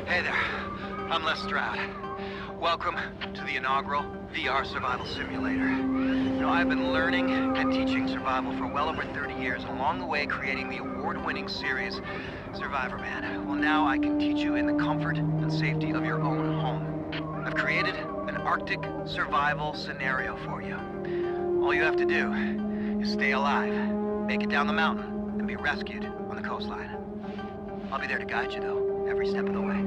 Hey there, I'm Les Stroud. Welcome to the inaugural VR survival simulator. You know, I've been learning and teaching survival for well over 30 years, and along the way creating the award-winning series, Survivorman. Well, now I can teach you in the comfort and safety of your own home. I've created an Arctic survival scenario for you. All you have to do is stay alive, make it down the mountain, and be rescued on the coastline. I'll be there to guide you, though, every step of the way.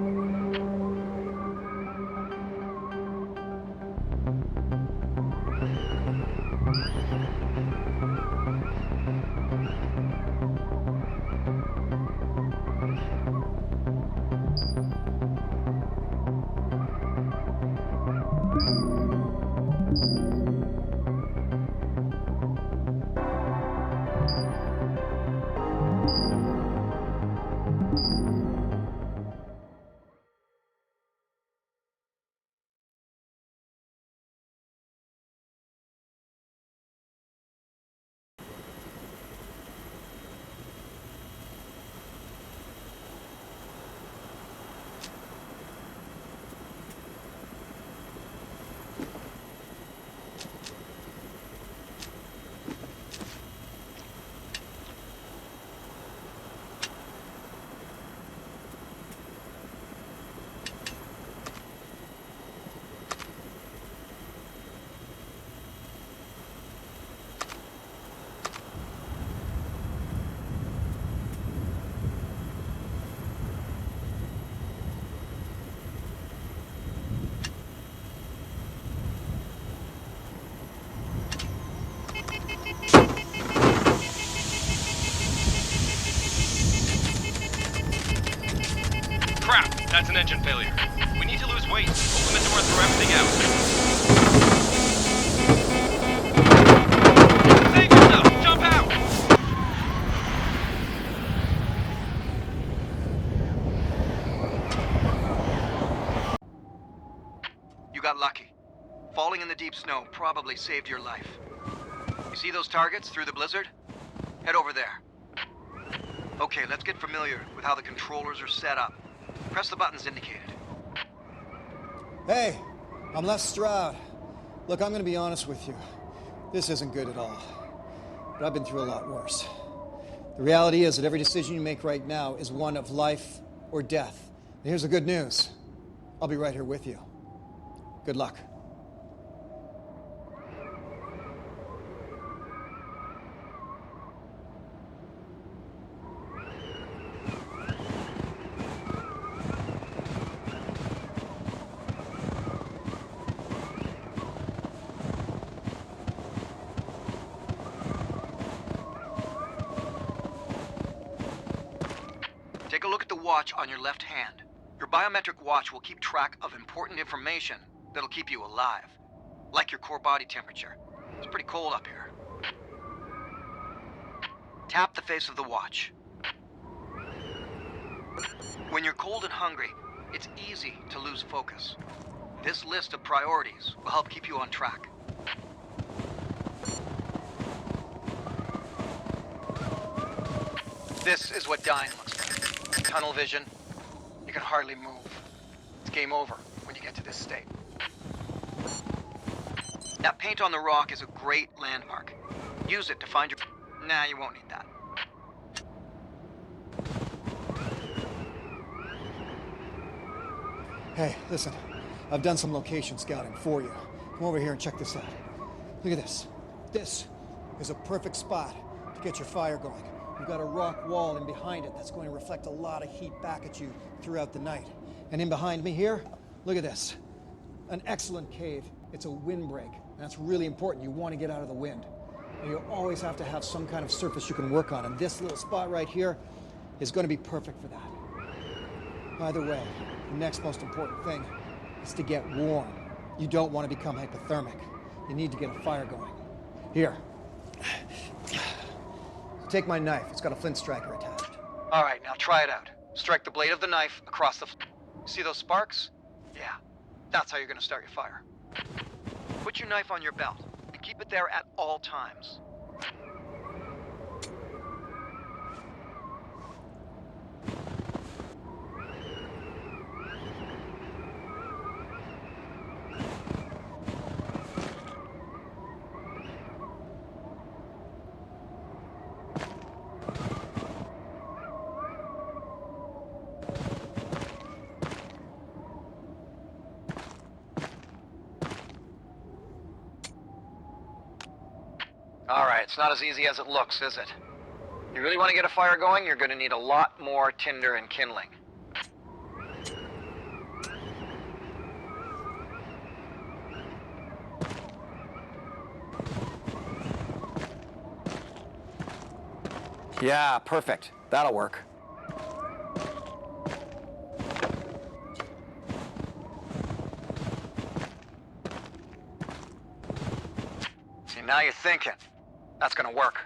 Crap! That's an engine failure. We need to lose weight. Open the door and throw everything out. Save yourself! Jump out! You got lucky. Falling in the deep snow probably saved your life. You see those targets through the blizzard? Head over there. Okay, let's get familiar with how the controllers are set up. Press the buttons indicated. Hey, I'm Les Stroud. Look, I'm gonna be honest with you. This isn't good at all. But I've been through a lot worse. The reality is that every decision you make right now is one of life or death. And here's the good news. I'll be right here with you. Good luck. Take a look at the watch on your left hand. Your biometric watch will keep track of important information that'll keep you alive. Like your core body temperature. It's pretty cold up here. Tap the face of the watch. When you're cold and hungry, it's easy to lose focus. This list of priorities will help keep you on track. This is what dying looks like. Tunnel vision. You can hardly move. It's game over when you get to this state. That paint on the rock is a great landmark. Use it to find your... Nah, you won't need that. Hey, listen. I've done some location scouting for you. Come over here and check this out. Look at this. This is a perfect spot to get your fire going. You've got a rock wall in behind it that's going to reflect a lot of heat back at you throughout the night. And in behind me here, look at this. An excellent cave. It's a windbreak. And that's really important. You want to get out of the wind. And you always have to have some kind of surface you can work on. And this little spot right here is going to be perfect for that. By the way, the next most important thing is to get warm. You don't want to become hypothermic. You need to get a fire going. Here. Take my knife. It's got a flint striker attached. All right, now try it out. Strike the blade of the knife across the... See those sparks? Yeah, that's how you're gonna start your fire. Put your knife on your belt and keep it there at all times. It's not as easy as it looks, is it? You really want to get a fire going, you're going to need a lot more tinder and kindling. Yeah, perfect. That'll work. See, now you're thinking. That's gonna work.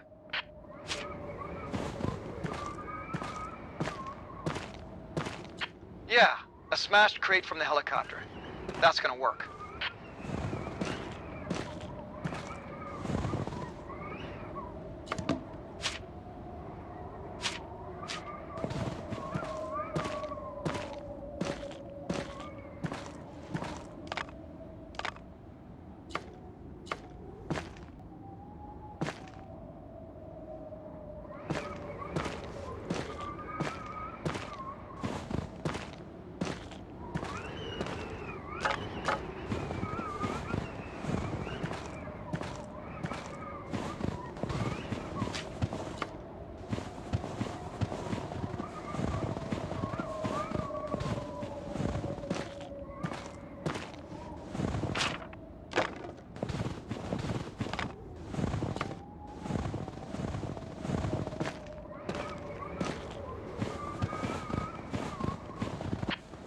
Yeah, a smashed crate from the helicopter. That's gonna work.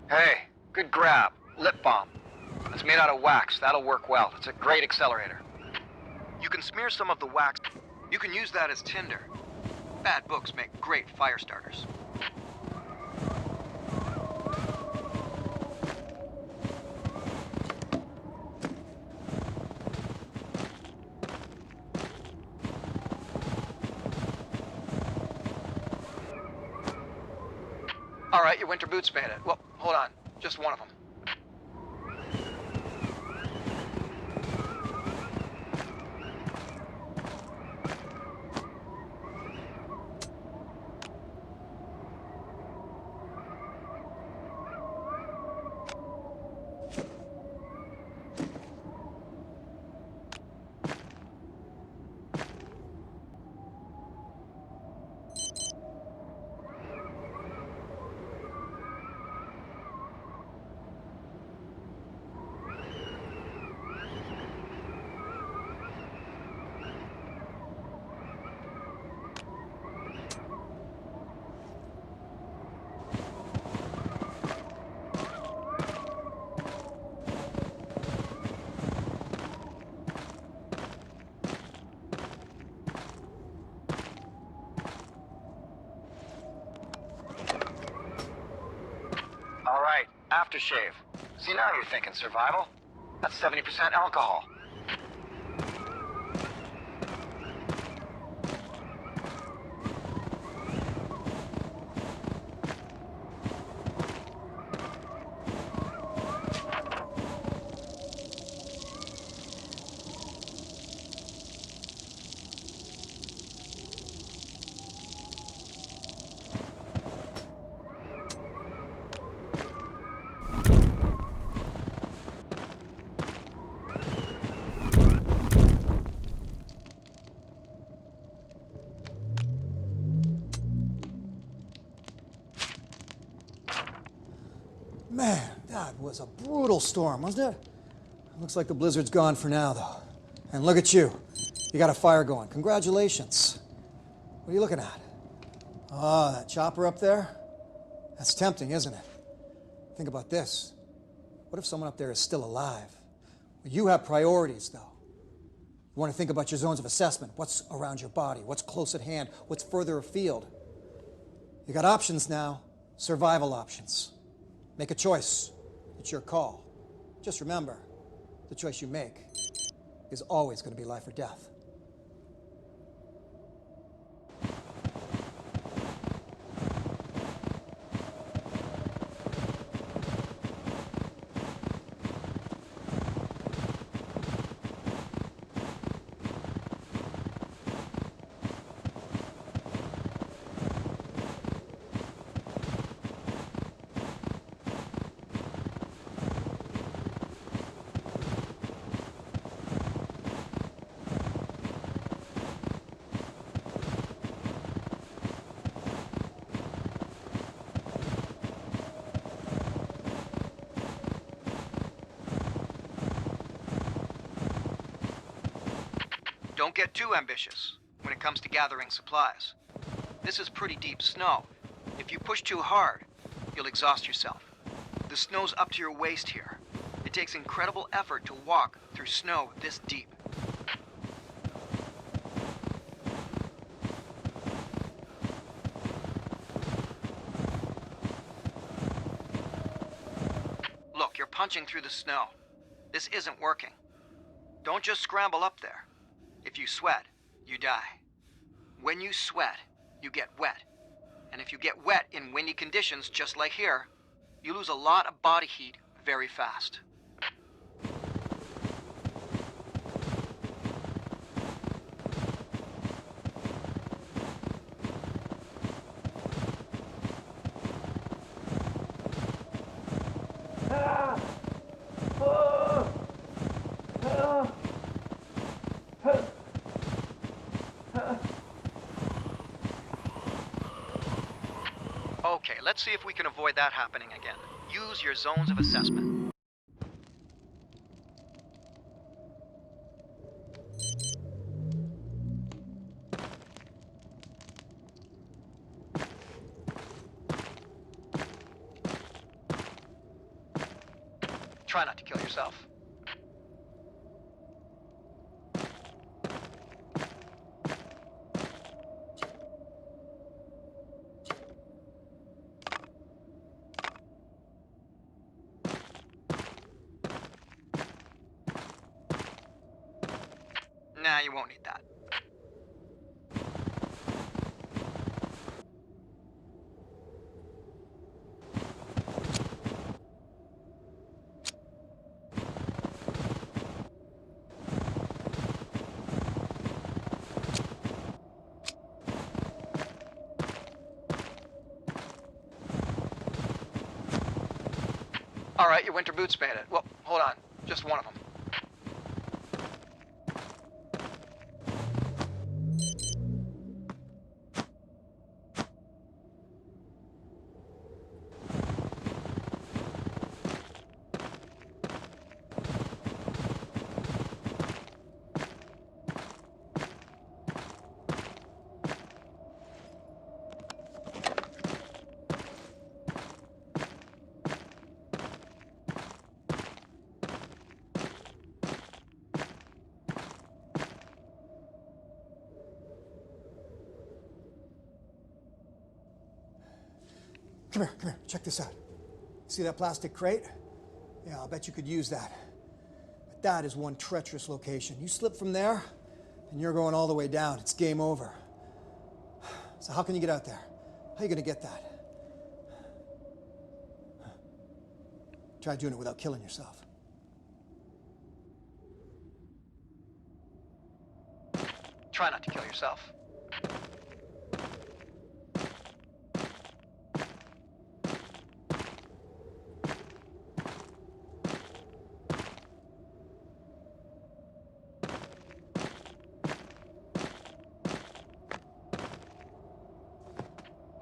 Hey, good grab. Lip balm. It's made out of wax. That'll work well. It's a great accelerator. You can smear some of the wax. You can use that as tinder. Bad books make great fire starters. All right, your winter boots made it. Well, hold on. Just one of them. All right, aftershave. See, now you're thinking survival. That's 70% alcohol. Man, that was a brutal storm, wasn't it? Looks like the blizzard's gone for now, though. And look at you. You got a fire going. Congratulations. What are you looking at? Oh, that chopper up there? That's tempting, isn't it? Think about this. What if someone up there is still alive? Well, you have priorities, though. You want to think about your zones of assessment. What's around your body? What's close at hand? What's further afield? You got options now. Survival options. Make a choice. It's your call. Just remember, the choice you make is always going to be life or death. don't get too ambitious when it comes to gathering supplies. This is pretty deep snow. If you push too hard, you'll exhaust yourself. The snow's up to your waist here. It takes incredible effort to walk through snow this deep. Look, you're punching through the snow. This isn't working. Don't just scramble up there. If you sweat, you die. When you sweat, you get wet. And if you get wet in windy conditions just like here, you lose a lot of body heat very fast. Okay, let's see if we can avoid that happening again. Use your zones of assessment. Try not to kill yourself. Nah, you won't need that. All right, your winter boots made it. Well, hold on. Just one of them. Come here, check this out. See that plastic crate? Yeah, I'll bet you could use that. But that is one treacherous location. You slip from there, and you're going all the way down. It's game over. So how can you get out there? How are you gonna get that? Try doing it without killing yourself. Try not to kill yourself.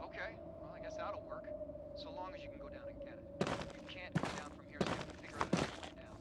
Okay, well, I guess that'll work. So long as you can go down and get it. You can't go down from here, so you have to figure out another way down.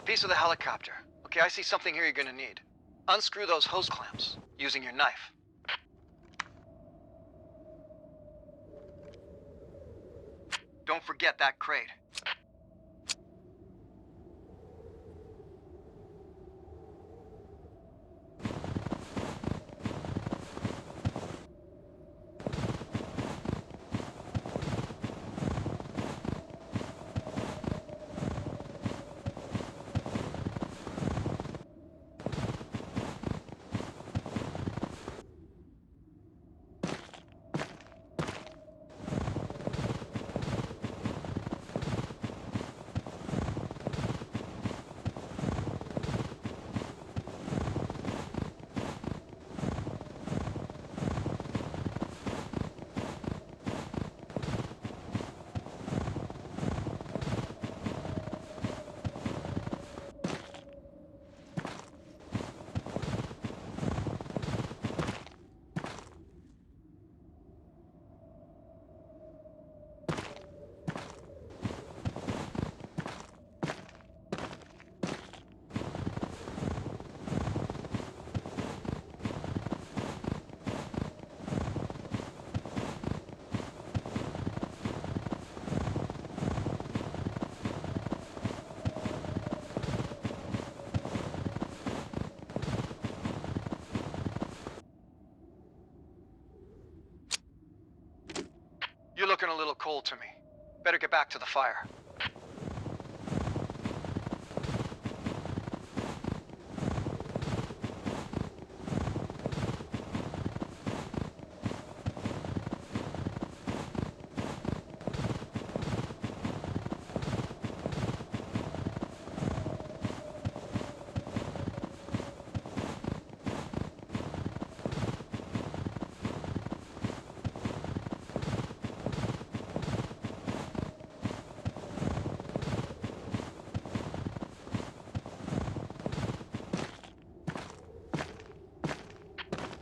piece of the helicopter. Okay, I see something here you're gonna need. Unscrew those hose clamps using your knife. Don't forget that crate. You're looking a little cold to me. Better get back to the fire.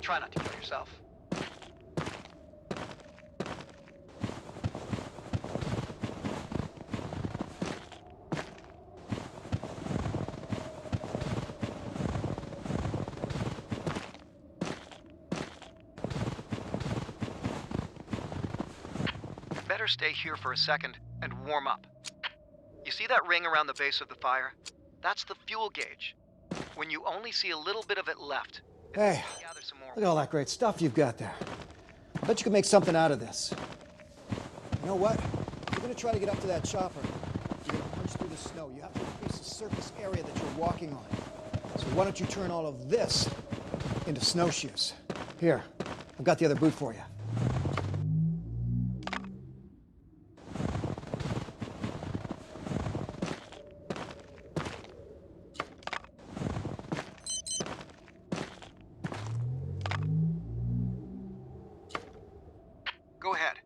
Try not to kill yourself. Better stay here for a second and warm up. You see that ring around the base of the fire? That's the fuel gauge. When you only see a little bit of it left, Hey, gather some more. look at all that great stuff you've got there. I bet you can make something out of this. You know what? If you're gonna try to get up to that chopper, you're gonna punch through the snow. You have to increase the surface area that you're walking on. So why don't you turn all of this into snowshoes? Here, I've got the other boot for you. Go ahead.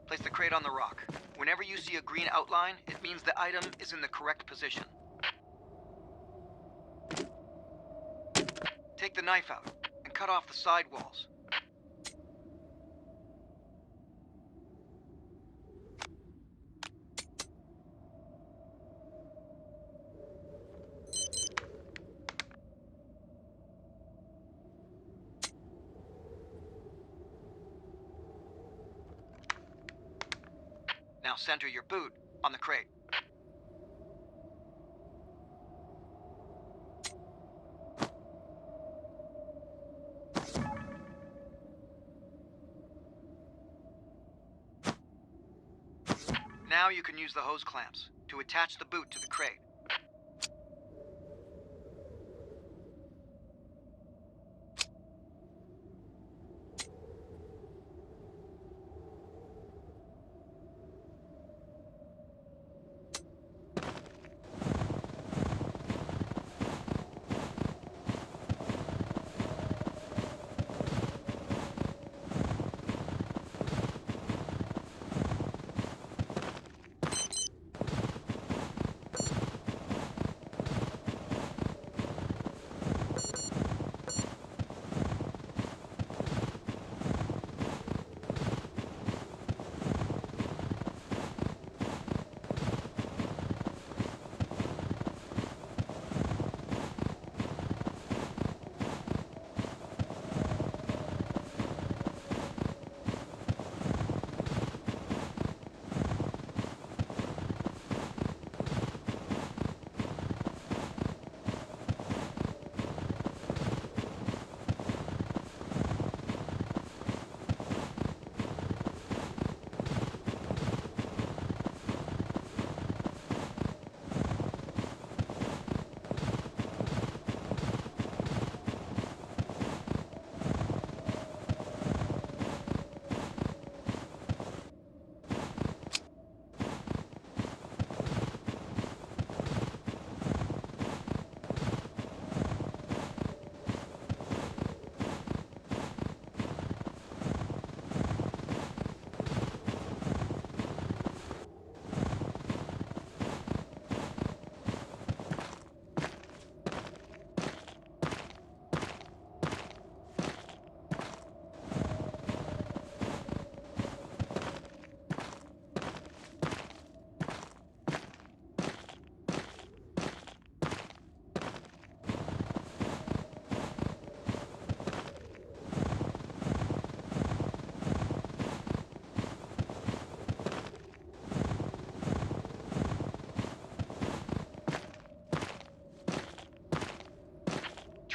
Place the crate on the rock. Whenever you see a green outline, it means the item is in the correct position. Take the knife out and cut off the side walls. Now center your boot on the crate. Now you can use the hose clamps to attach the boot to the crate.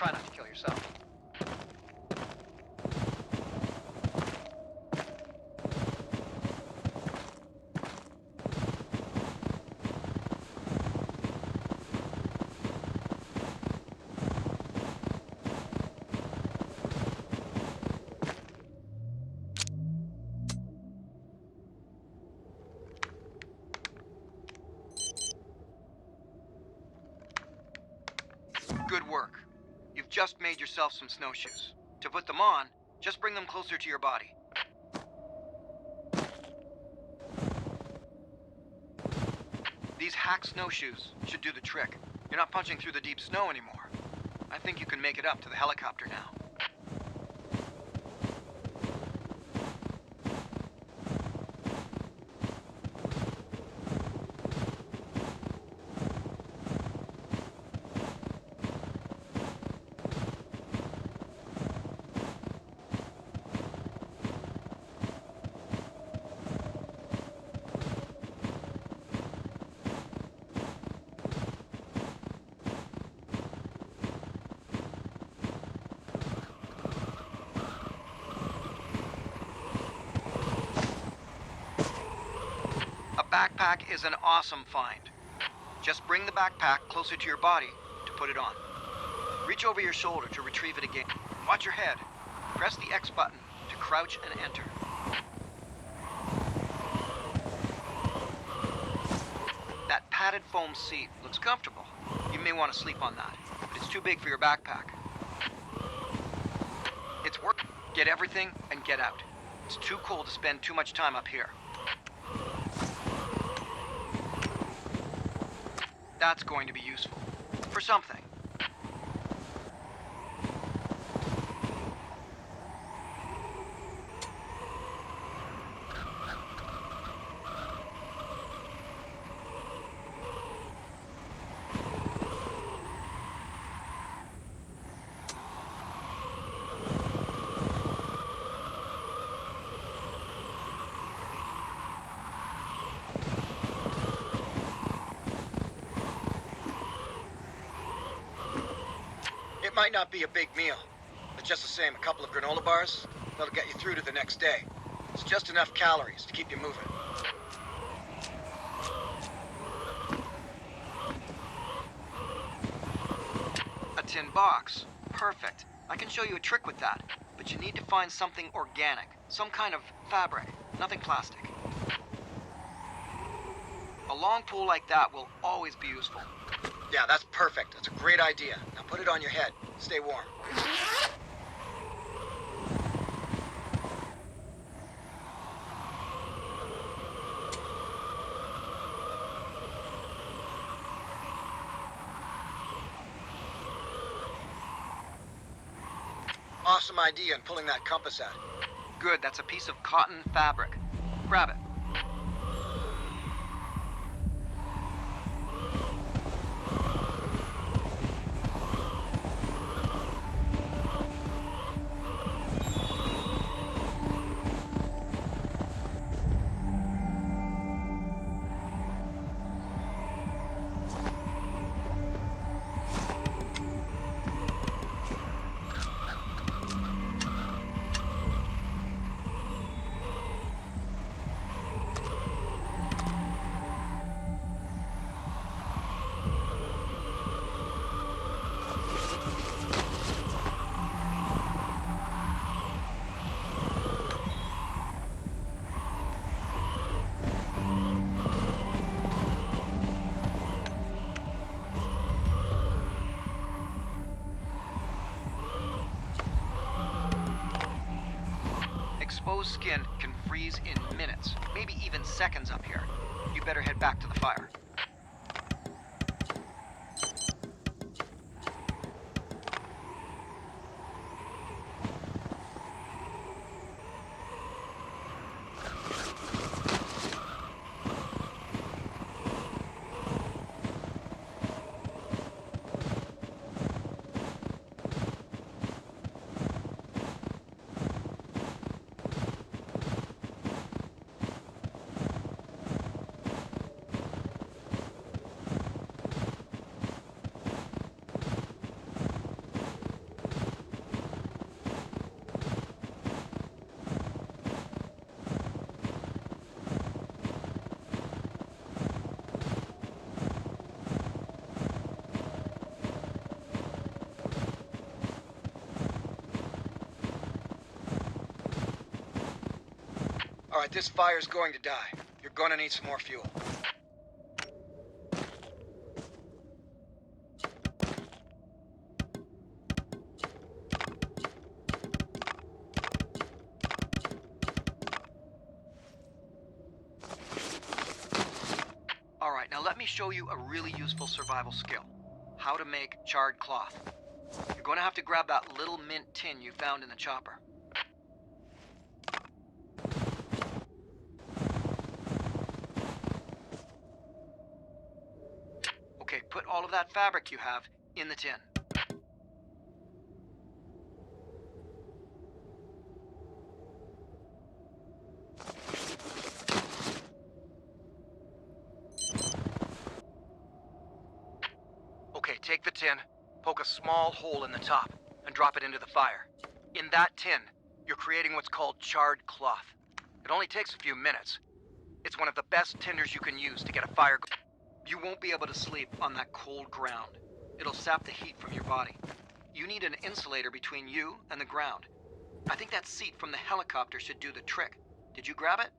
try not to kill yourself. Good work. You've just made yourself some snowshoes. To put them on, just bring them closer to your body. These hack snowshoes should do the trick. You're not punching through the deep snow anymore. I think you can make it up to the helicopter now. Backpack is an awesome find. Just bring the backpack closer to your body to put it on. Reach over your shoulder to retrieve it again. Watch your head. Press the X button to crouch and enter. That padded foam seat looks comfortable. You may want to sleep on that, but it's too big for your backpack. It's work. Get everything and get out. It's too cold to spend too much time up here. That's going to be useful. For something. It might not be a big meal, but just the same, a couple of granola bars, that'll get you through to the next day. It's just enough calories to keep you moving. A tin box. Perfect. I can show you a trick with that, but you need to find something organic, some kind of fabric, nothing plastic. A long pole like that will always be useful. Yeah, that's perfect. That's a great idea. Now put it on your head. Stay warm. Awesome idea in pulling that compass out. Good, that's a piece of cotton fabric. Grab it. Exposed skin can freeze in minutes, maybe even seconds up here. You better head back to the fire. this fire's going to die. You're gonna need some more fuel. Alright, now let me show you a really useful survival skill. How to make charred cloth. You're going to have to grab that little mint tin you found in the chopper. Okay, put all of that fabric you have in the tin. Okay, take the tin, poke a small hole in the top, and drop it into the fire. In that tin, you're creating what's called charred cloth. It only takes a few minutes. It's one of the best tinders you can use to get a fire going. You won't be able to sleep on that cold ground. It'll sap the heat from your body. You need an insulator between you and the ground. I think that seat from the helicopter should do the trick. Did you grab it?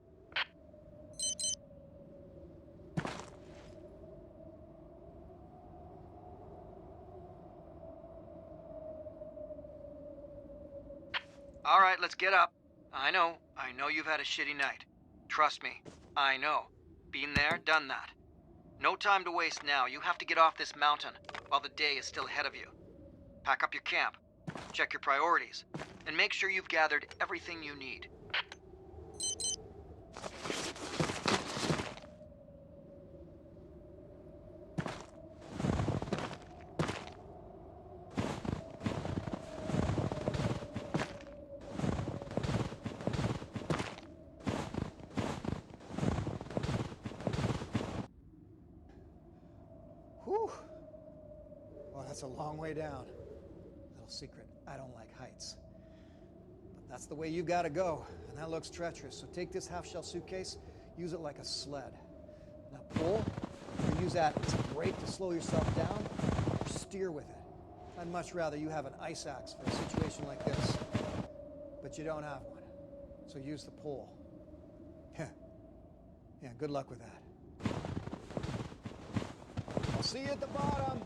All right, let's get up. I know you've had a shitty night. Trust me, I know. Been there, done that. No time to waste now. You have to get off this mountain while the day is still ahead of you. Pack up your camp, check your priorities, and make sure you've gathered everything you need. Whew. Well, that's a long way down. Little secret, I don't like heights. But that's the way you gotta go, and that looks treacherous. So take this half-shell suitcase, use it like a sled. Now pull, you can use that as a brake to slow yourself down, or steer with it. I'd much rather you have an ice axe for a situation like this. But you don't have one, so use the pole. Yeah, good luck with that. I'll see you at the bottom.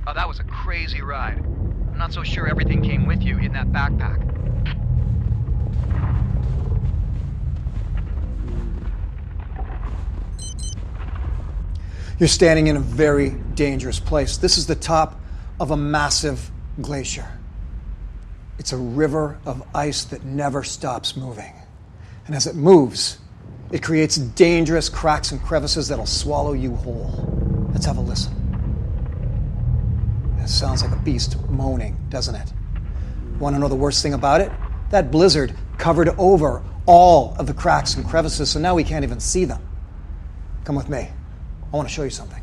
Oh, that was a crazy ride. I'm not so sure everything came with you in that backpack. You're standing in a very dangerous place. This is the top of a massive glacier. It's a river of ice that never stops moving. And as it moves, it creates dangerous cracks and crevices that'll swallow you whole. Let's have a listen. It sounds like a beast moaning, doesn't it? Want to know the worst thing about it? That blizzard covered over all of the cracks and crevices, so now we can't even see them. Come with me. I want to show you something.